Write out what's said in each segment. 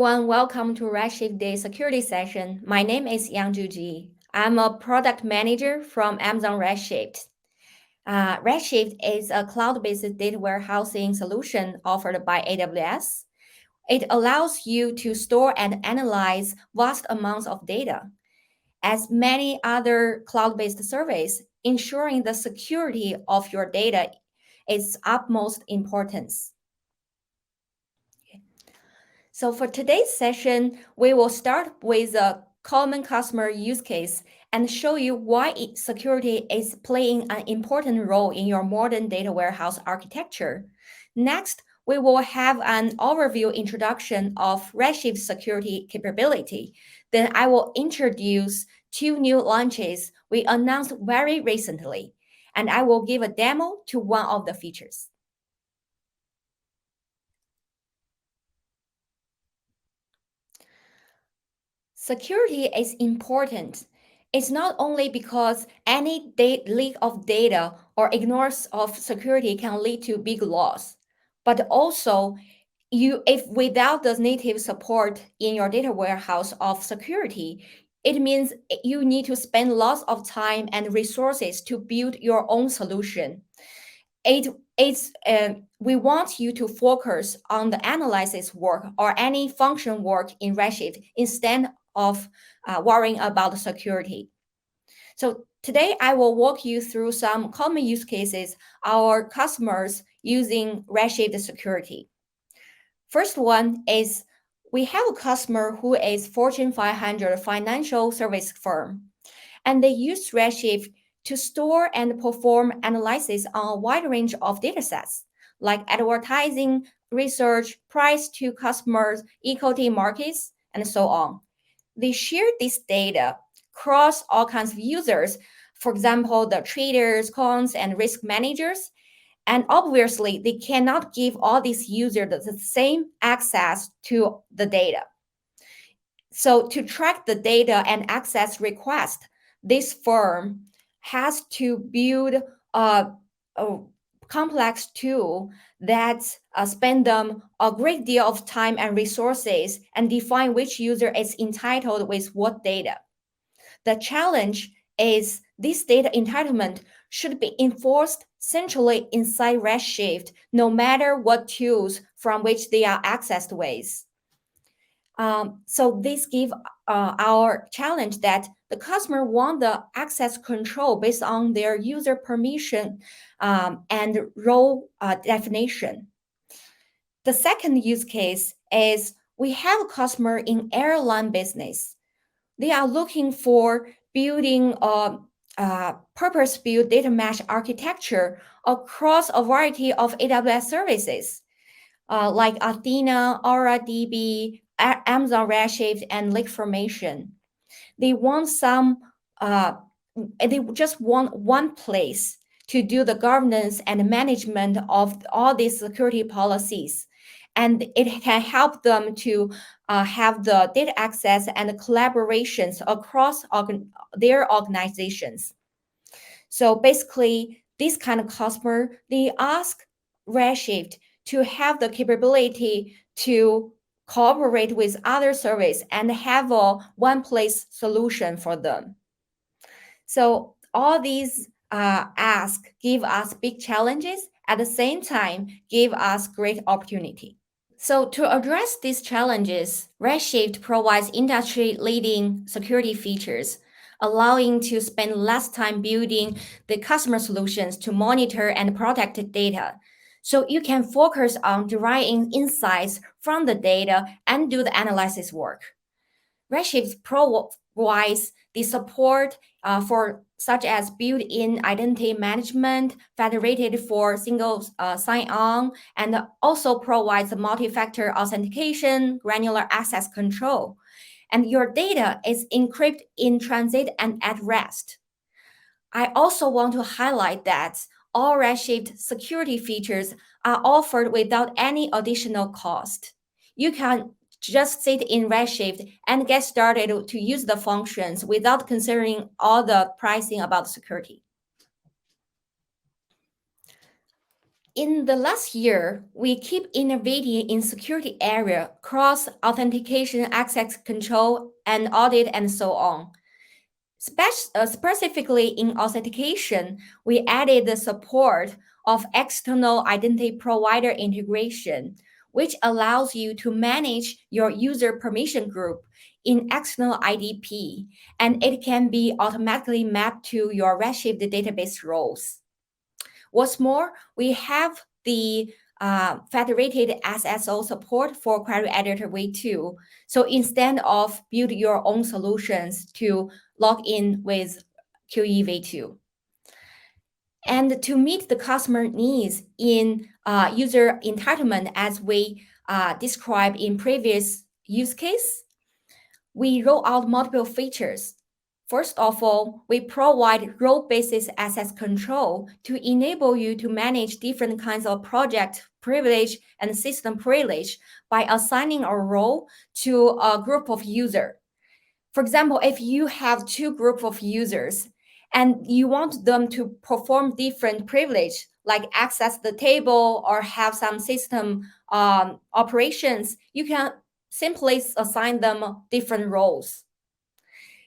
everyone, welcome to Redshift Day Security Session. My name is Yang Ji. I'm a product manager from Amazon Redshift. Redshift is a cloud-based data warehousing solution offered by AWS. It allows you to store and analyze vast amounts of data. As many other cloud-based services, ensuring the security of your data is utmost importance. So for today's session, we will start with a common customer use case and show you why security is playing an important role in your modern data warehouse architecture. Next, we will have an overview introduction of Redshift security capability. Then I will introduce two new launches we announced very recently, and I will give a demo to one of the features. Security is important. It's not only because any leak of data or ignorance of security can lead to big loss, but also if without the native support in your data warehouse of security, it means you need to spend lots of time and resources to build your own solution. We want you to focus on the analysis work or any function work in Redshift instead of worrying about the security. So today I will walk you through some common use cases our customers using Redshift security. First one is we have a customer who is Fortune 500 financial service firm, and they use Redshift to store and perform analysis on a wide range of datasets, like advertising, research, price to customers, equity markets, and so on. They share this data across all kinds of users, for example, the traders, quants, and risk managers. And obviously, they cannot give all these users the same access to the data. So to track the data and access request, this firm has to build a complex tool that spend them a great deal of time and resources and define which user is entitled with what data. The challenge is this data entitlement should be enforced centrally inside Redshift, no matter what tools from which they are accessed with. So this gives our challenge that the customer want the access control based on their user permission and role definition. The second use case is we have a customer in airline business. They are looking for building a purpose-built data mesh architecture across a variety of AWS services like Athena, Aura DB, Amazon Redshift, and Lake Formation. They want they just want one place to do the governance and management of all these security policies. And it can help them to have the data access and the collaborations across their organizations. So basically, this kind of customer, they ask Redshift to have the capability to cooperate with other services and have a one-place solution for them. So all these asks give us big challenges, at the same time, give us great opportunity. So to address these challenges, Redshift provides industry-leading security features, allowing to spend less time building the customer solutions to monitor and protect data. So you can focus on deriving insights from the data and do the analysis work. Redshift provides the support for such as built-in identity management, federated for single sign-on, and also provides multi-factor authentication, granular access control. And your data is encrypted in transit and at rest. I also want to highlight that all Redshift security features are offered without any additional cost. You can just sit in Redshift and get started to use the functions without considering all the pricing about security. In the last year, we keep innovating in security area, cross authentication, access control, and audit, and so on. Specifically in authentication, we added the support of external identity provider integration, which allows you to manage your user permission group in external IDP, and it can be automatically mapped to your Redshift database roles. What's more, we have the federated SSO support for query editor v2. So instead of build your own solutions to log in with QE v2. And to meet the customer needs in user entitlement, as we described in previous use case, we roll out multiple features. First of all, we provide role-based access control to enable you to manage different kinds of project privilege and system privilege by assigning a role to a group of users. For example, if you have two groups of users and you want them to perform different privilege, like access the table or have some system operations, you can simply assign them different roles.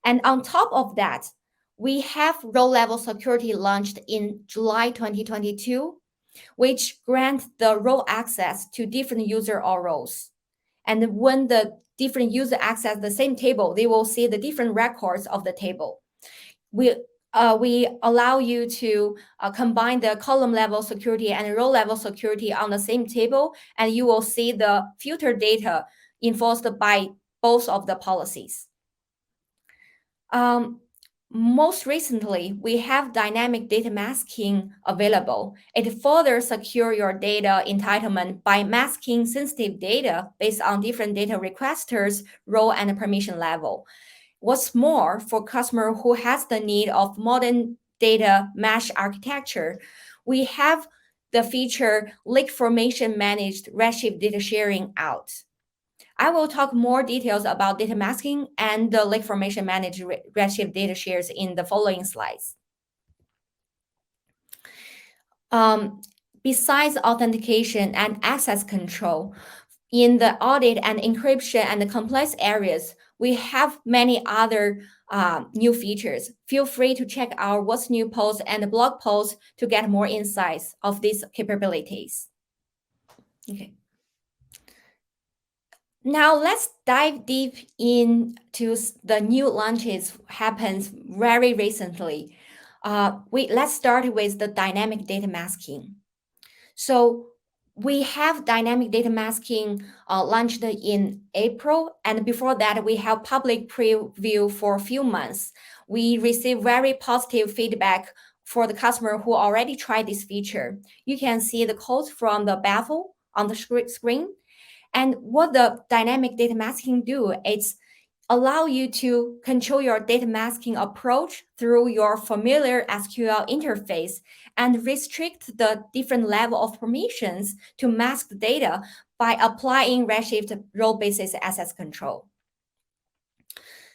And on top of that, we have role-level security launched in July 2022, which grant the role access to different user or roles. And when the different user access the same table, they will see the different records of the table. We allow you to combine the column level security and row level security on the same table, and you will see the filter data enforced by both of the policies. Most recently, we have dynamic data masking available. It further secures your data entitlement by masking sensitive data based on different data requesters, role, and permission level. What's more, for customer who has the need of modern data mesh architecture, we have the feature lake formation managed Redshift data sharing out. I will talk more details about data masking and the lake formation managed Redshift data shares in the following slides. Besides authentication and access control, in the audit and encryption and the complex areas, we have many other new features. Feel free to check our What's New post and the blog post to get more insights of these capabilities. Okay. Now let's dive deep into the new launches happens very recently. Let's start with the dynamic data masking. So we have dynamic data masking launched in April, and before that we have public preview for a few months. We received very positive feedback for the customer who already tried this feature. You can see the code from the bevel on the screen. And what the dynamic data masking do, it's allow you to control your data masking approach through your familiar SQL interface and restrict the different level of permissions to mask the data by applying Redshift role-based access control.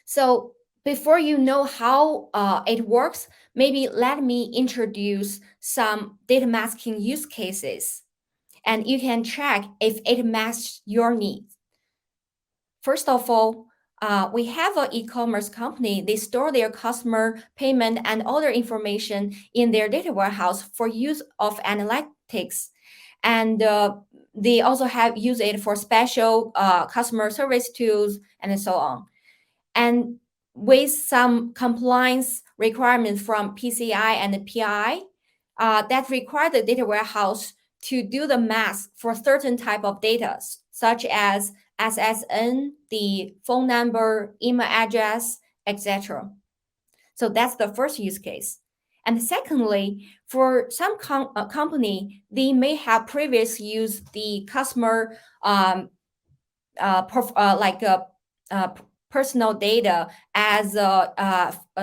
So before you know how it works, maybe let me introduce some data masking use cases, and you can check if it matches your needs. First of all, we have an e-commerce company. They store their customer payment and other information in their data warehouse for use of analytics. And they also have used it for special customer service tools and so on. And with some compliance requirements from PCI and PI, that require the data warehouse to do the mask for certain type of data, such as SSN, the phone number, email address, etc. So that's the first use case. And secondly, for some company, they may have previously used the customer personal data as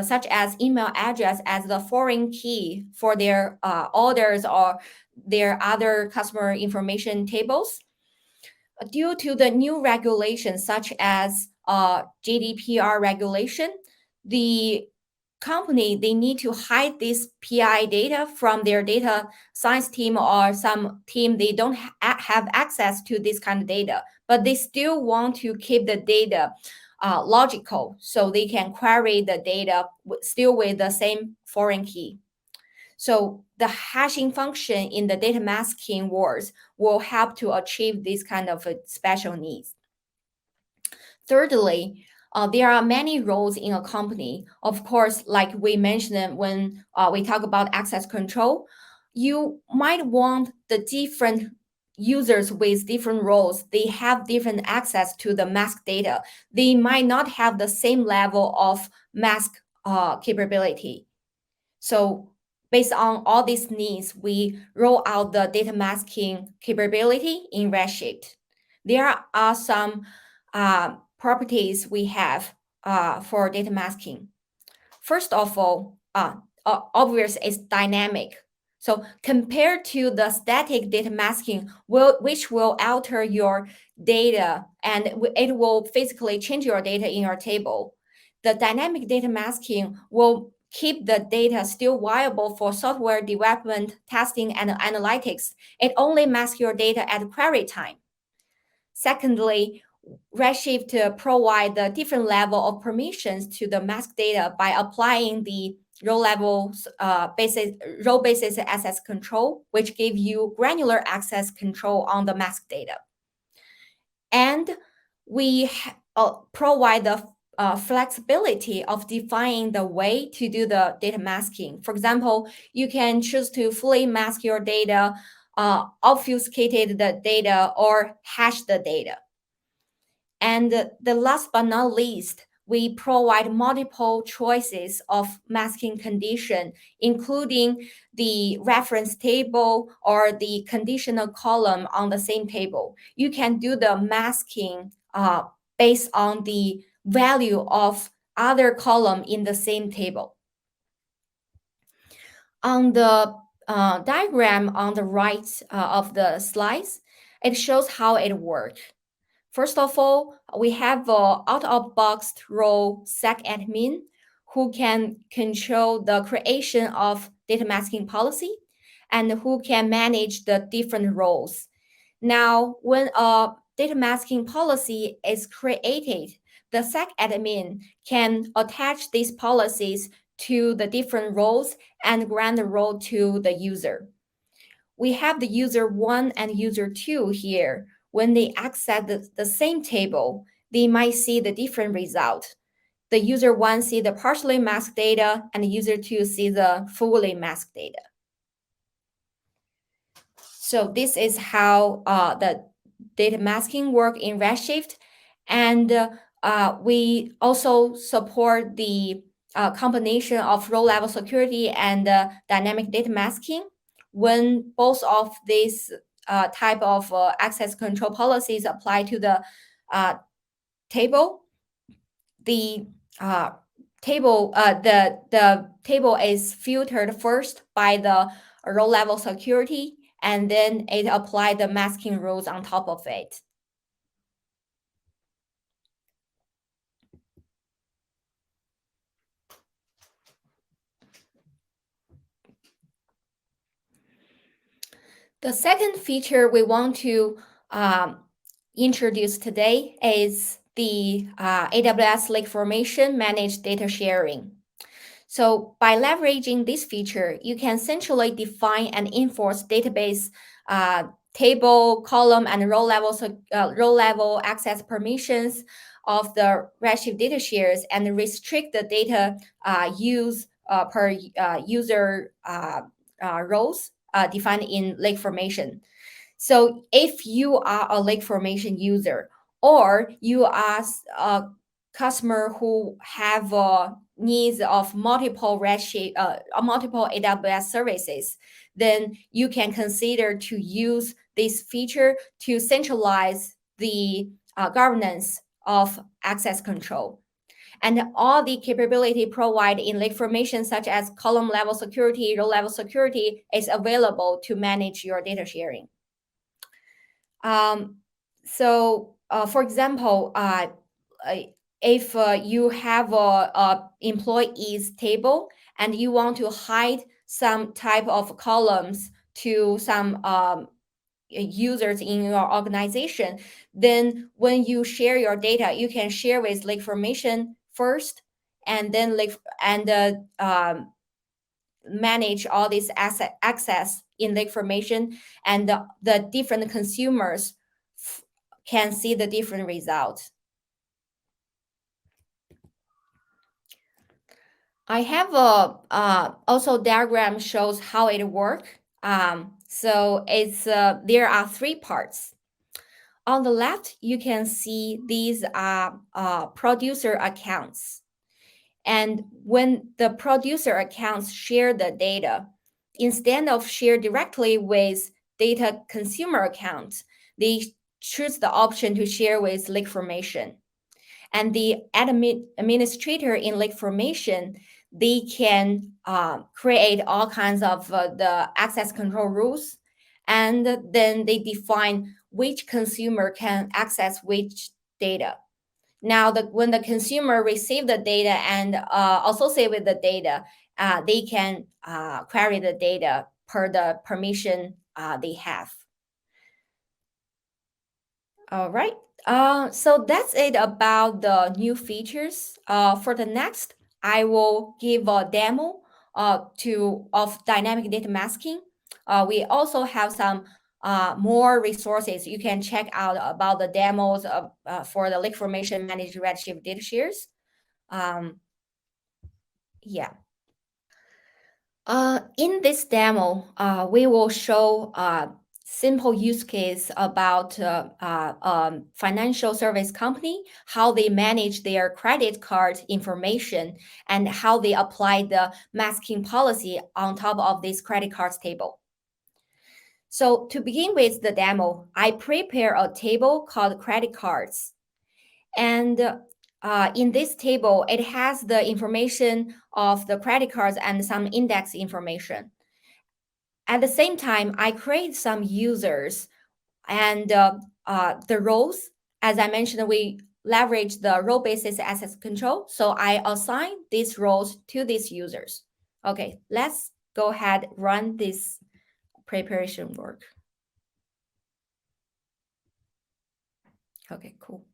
such as email address as the foreign key for their orders or their other customer information tables. Due to the new regulations such as GDPR regulation, the company, they need to hide this PI data from their data science team or some team. They don't have access to this kind of data, but they still want to keep the data logical, so they can query the data still with the same foreign key. So the hashing function in the data masking words will help to achieve this kind of special needs. Thirdly, there are many roles in a company. Of course, like we mentioned when we talk about access control, you might want the different users with different roles. They have different access to the mask data. They might not have the same level of mask capability. So based on all these needs, we roll out the data masking capability in Redshift. There are some properties we have for data masking. First of all, obvious is dynamic. So compared to the static data masking, which will alter your data and it will physically change your data in your table, the dynamic data masking will keep the data still viable for software development, testing, and analytics. It only masks your data at query time. Secondly, Redshift provide the different level of permissions to the mask data by applying the role basis access control, which give you granular access control on the mask data. And we provide the flexibility of defining the way to do the data masking. For example, you can choose to fully mask your data, obfuscated the data, or hash the data. And the last but not least, we provide multiple choices of masking condition, including the reference table or the conditional column on the same table. You can do the masking based on the value of other column in the same table. On the diagram on the right of the slides, it shows how it works. First of all, we have an out-of-box role SecAdmin who can control the creation of data masking policy and who can manage the different roles. Now, when a data masking policy is created, the SecAdmin can attach these policies to the different roles and grant the role to the user. We have the user 1 and user 2 here. When they access the same table, they might see the different result. The user 1 see the partially masked data and the user 2 see the fully masked data. So this is how the data masking work in Redshift. And we also support the combination of row-level security and dynamic data masking. When both of these type of access control policies apply to the table, the table is filtered first by the row-level security, and then it apply the masking rules on top of it. The second feature we want to introduce today is the AWS Lake Formation Managed Data Sharing. So by leveraging this feature, you can centrally define and enforce database table, column, and row-level access permissions of the Redshift data shares and restrict the data use per user roles defined in Lake Formation. So if you are a Lake Formation user or you are a customer who have needs of multiple Redshift, multiple AWS services, then you can consider to use this feature to centralize the governance of access control. And all the capability provided in Lake Formation, such as column level security, row level security, is available to manage your data sharing. For example, if you have a employees table and you want to hide some type of columns to some users in your organization, then when you share your data, you can share with Lake Formation first, and then manage all this asset access in Lake Formation, and the different consumers can see the different results. I have a also diagram shows how it works. So it's there are three parts. On the left, you can see these are producer accounts. And when the producer accounts share the data, instead of share directly with data consumer accounts, they choose the option to share with Lake Formation. And the administrator in Lake Formation, they can create all kinds of the access control rules, and then they define which consumer can access which data. Now, when the consumer receive the data and associate with the data, they can query the data per the permission they have. All right. So that's it about the new features. For the next, I will give a demo of dynamic data masking. We also have some more resources you can check out about the demos of, for the Lake Formation Managed Redshift data shares. Yeah. In this demo, we will show simple use case about financial service company, how they manage their credit card information, and how they apply the masking policy on top of this credit cards table. So to begin with the demo, I prepare a table called credit cards. And in this table, it has the information of the credit cards and some index information. At the same time, I create some users and the roles. As I mentioned, we leverage the role-based access control. So I assign these roles to these users. Okay, let's go ahead, run this preparation work. Okay, cool.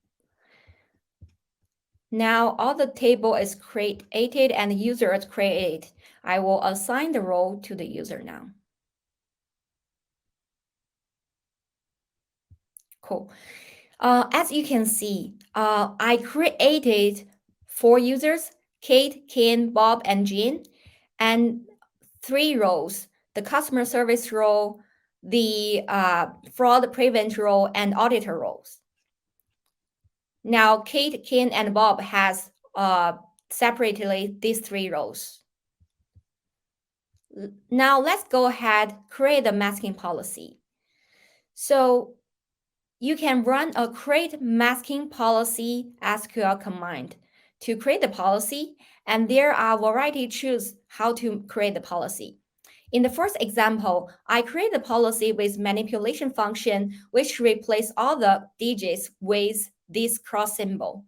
Now all the table is created and the user is created. I will assign the role to the user now. Cool. As you can see, I created 4 users, Kate, Ken, Bob, and Jean, and 3 roles, the customer service role, the fraud prevent role, and auditor roles. Now, Kate, Ken, and Bob has separately these 3 roles. Now let's go ahead, create the masking policy. So you can run a create masking policy SQL command to create the policy, and there are a variety to choose how to create the policy. In the first example, I create the policy with manipulation function, which replace all the digits with this cross symbol.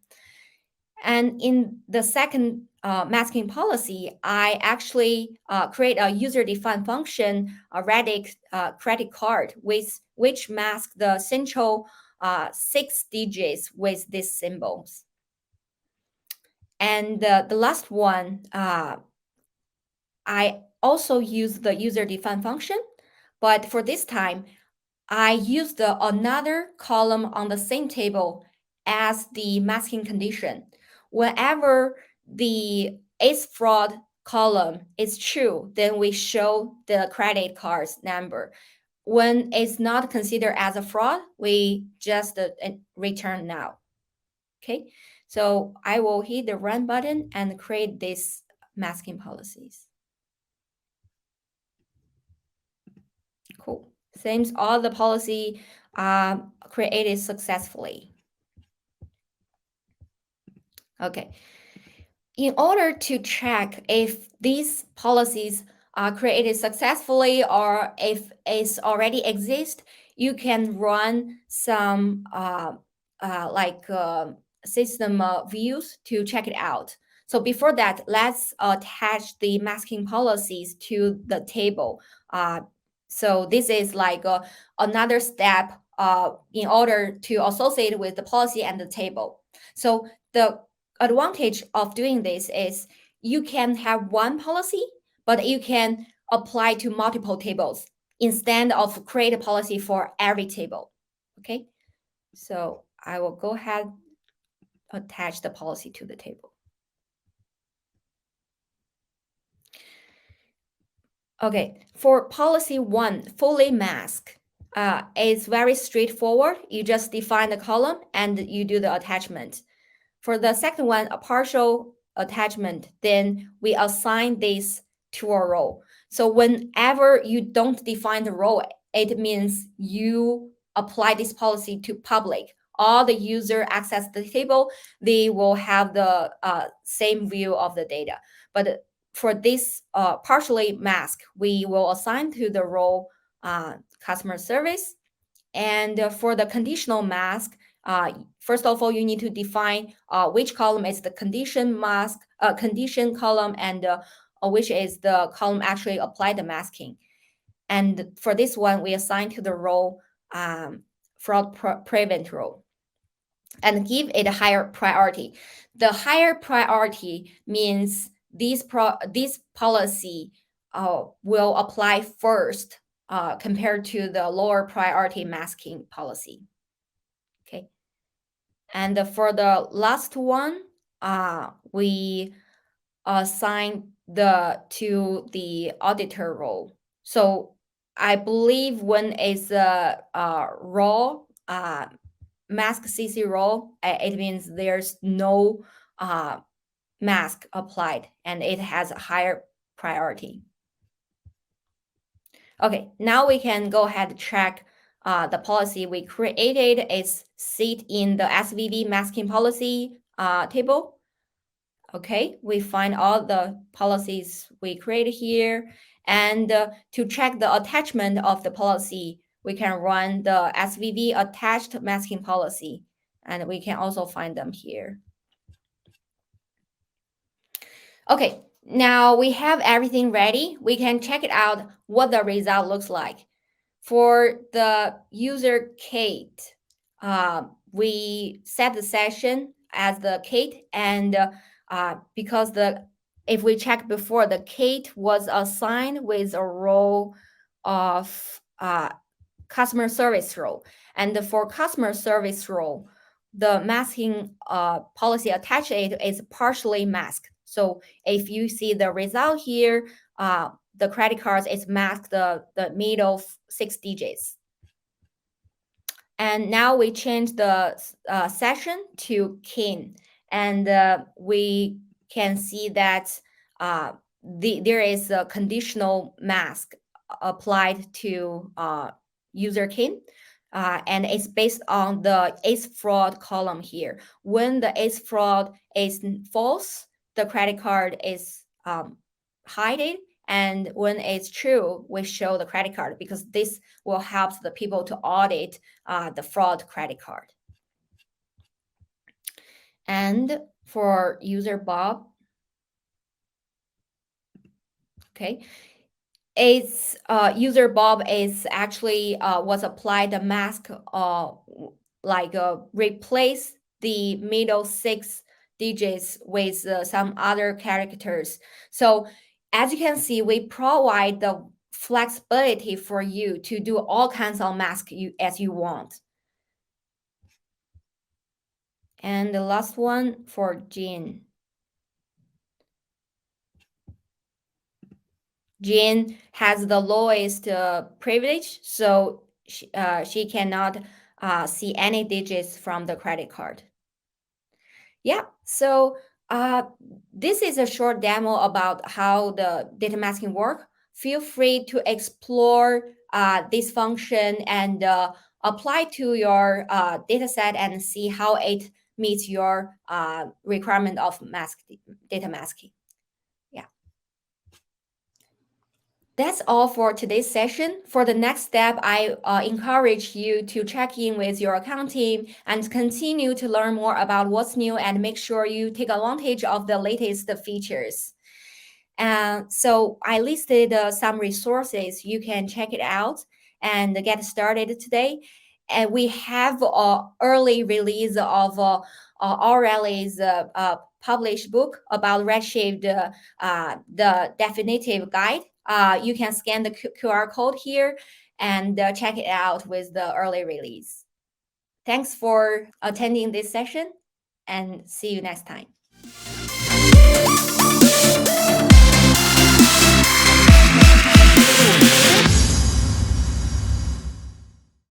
And in the second masking policy, I actually create a user-defined function, a Redic credit card, which masks the central 6 digits with these symbols. And the last one, I also use the user-defined function, but for this time, I use another column on the same table as the masking condition. Whenever the is fraud column is true, then we show the credit card's number. When it's not considered as a fraud, we just return now. Okay, so I will hit the run button and create these masking policies. Cool. Seems all the policy created successfully. Okay. In order to check if these policies are created successfully or if it already exists, you can run some system views to check it out. So before that, let's attach the masking policies to the table. So this is like another step in order to associate with the policy and the table. So the advantage of doing this is you can have one policy, but you can apply to multiple tables instead of create a policy for every table. Okay, so I will go ahead, attach the policy to the table. Okay, for policy 1, fully mask, it's very straightforward. You just define the column and you do the attachment. For the second one, a partial attachment, then we assign this to a role. So whenever you don't define the role, it means you apply this policy to public. All the user access the table, they will have the same view of the data. But for this partially mask, we will assign to the role customer service. And for the conditional mask, first of all, you need to define which column is the condition mask, condition column, and which is the column actually apply the masking. And for this one, we assign to the role fraud prevent role and give it a higher priority. The higher priority means this policy will apply first compared to the lower priority masking policy. Okay. And for the last one, we assign to the auditor role. So I believe when it's a raw mask CC role, it means there's no mask applied and it has a higher priority. Okay, now we can go ahead and check the policy we created is sit in the SVV masking policy table. Okay, we find all the policies we created here. And to check the attachment of the policy, we can run the SVV attached masking policy, and we can also find them here. Okay, now we have everything ready. We can check it out what the result looks like. For the user Kate, we set the session as the Kate, and because if we check before, the Kate was assigned with a role of customer service role, and for customer service role, the masking policy attached it is partially masked. So if you see the result here, the credit card is masked the middle 6 digits. And now we change the session to kin, and we can see that there is a conditional mask applied to user kin, and it's based on the ACE fraud column here. When the ACE fraud is false, the credit card is hidden. And when it's true, we show the credit card because this will help the people to audit the fraud credit card. And for user Bob, okay, it's user Bob is actually was applied the mask replace the middle 6 digits with some other characters. So as you can see, we provide the flexibility for you to do all kinds of masks as you want. And the last one for Jean. Jean has the lowest privilege, so she cannot see any digits from the credit card. Yeah, so this is a short demo about how the data masking work. Feel free to explore this function and apply to your data set and see how it meets your requirement of data masking. Yeah. That's all for today's session. For the next step, I encourage you to check in with your account team and continue to learn more about what's new and make sure you take advantage of the latest features. So I listed some resources. You can check it out and get started today. And we have early release of Aureli's published book about Redshift, the definitive guide. You can scan the QR code here and check it out with the early release. Thanks for attending this session and see you next time.